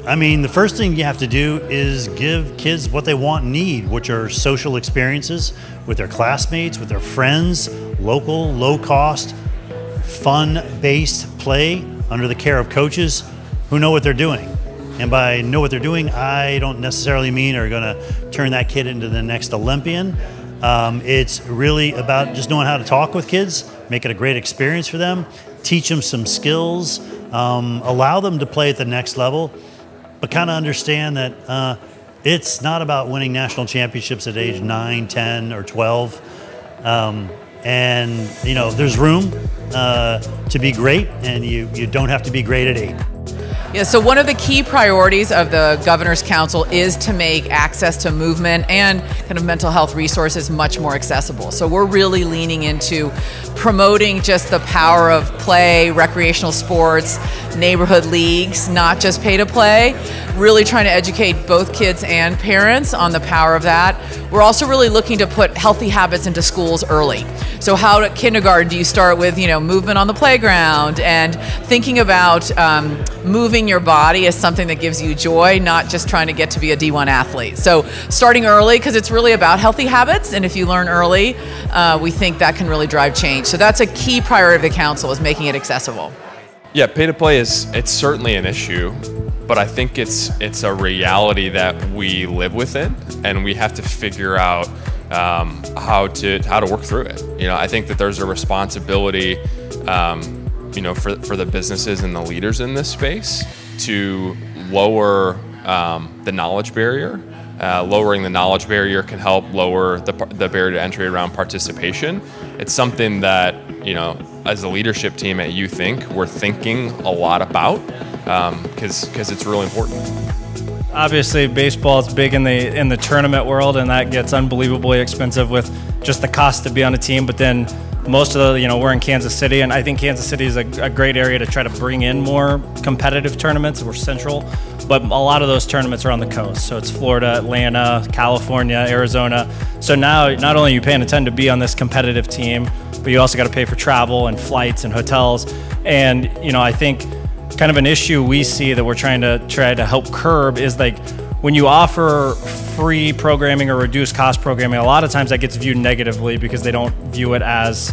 I mean, the first thing you have to do is give kids what they want and need, which are social experiences with their classmates, with their friends, local, low-cost, fun-based play under the care of coaches who know what they're doing. And by know what they're doing, I don't necessarily mean are going to turn that kid into the next Olympian. It's really about just knowing how to talk with kids, make it a great experience for them, teach them some skills, allow them to play at the next level, but kind of understand that it's not about winning national championships at age 9, 10, or 12. And, you know, there's room to be great, and you don't have to be great at 8. Yeah, so one of the key priorities of the Governor's Council is to make access to movement and kind of mental health resources much more accessible. So we're really leaning into promoting just the power of play, recreational sports, neighborhood leagues, not just pay to play, really trying to educate both kids and parents on the power of that. We're also really looking to put healthy habits into schools early. So how at kindergarten do you start with, you know, movement on the playground and thinking about moving your body as something that gives you joy, not just trying to get to be a D1 athlete. So starting early, because it's really about healthy habits, and if you learn early, we think that can really drive change. So that's a key priority of the council, is making it accessible. Yeah, pay to play it's certainly an issue, but I think it's a reality that we live within, and we have to figure out how to work through it. You know, I think that there's a responsibility, you know, for the businesses and the leaders in this space to lower the knowledge barrier. Lowering the knowledge barrier can help lower the barrier to entry around participation. It's something that, you know, as a leadership team at YouThink, we're thinking a lot about because it's really important. Obviously, baseball is big in the tournament world, and that gets unbelievably expensive with just the cost to be on a team. But then most of the, you know, we're in Kansas City, and I think Kansas City is a great area to try to bring in more competitive tournaments. We're central, but a lot of those tournaments are on the coast. So it's Florida, Atlanta, California, Arizona. So now not only are you paying attention to be on this competitive team, but you also got to pay for travel and flights and hotels. And, you know, I think kind of an issue we see that we're trying to help curb is, like, when you offer free programming or reduced cost programming, a lot of times that gets viewed negatively because they don't view it as,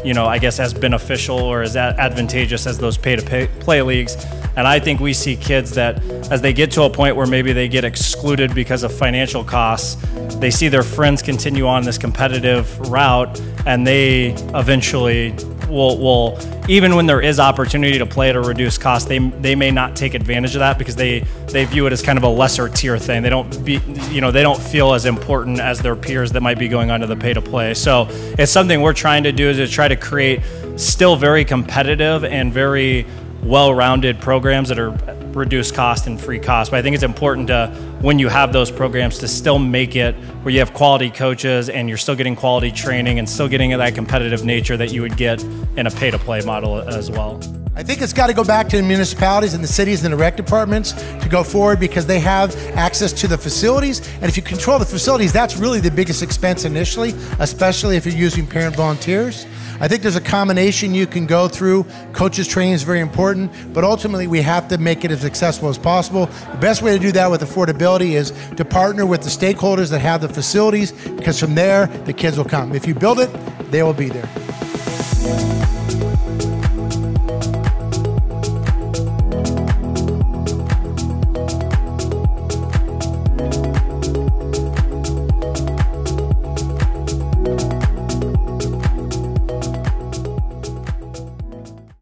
you know, I guess as beneficial or as advantageous as those pay-to-play leagues. And I think we see kids that as they get to a point where maybe they get excluded because of financial costs, they see their friends continue on this competitive route, and they eventually will even when there is opportunity to play at a reduced cost, they may not take advantage of that because they view it as kind of a lesser tier thing. They don't feel as important as their peers that might be going on to the pay to play. So it's something we're trying to do, is to try to create still very competitive and very well-rounded programs that are reduced cost and free cost. But I think it's important to, when you have those programs, to still make it where you have quality coaches and you're still getting quality training and still getting that competitive nature that you would get in a pay-to-play model as well. I think it's got to go back to the municipalities and the cities and the rec departments to go forward, because they have access to the facilities. And if you control the facilities, that's really the biggest expense initially, especially if you're using parent volunteers. I think there's a combination you can go through. Coaches training is very important, but ultimately we have to make it as accessible as possible. The best way to do that with affordability is to partner with the stakeholders that have the facilities, because from there, the kids will come. If you build it, they will be there.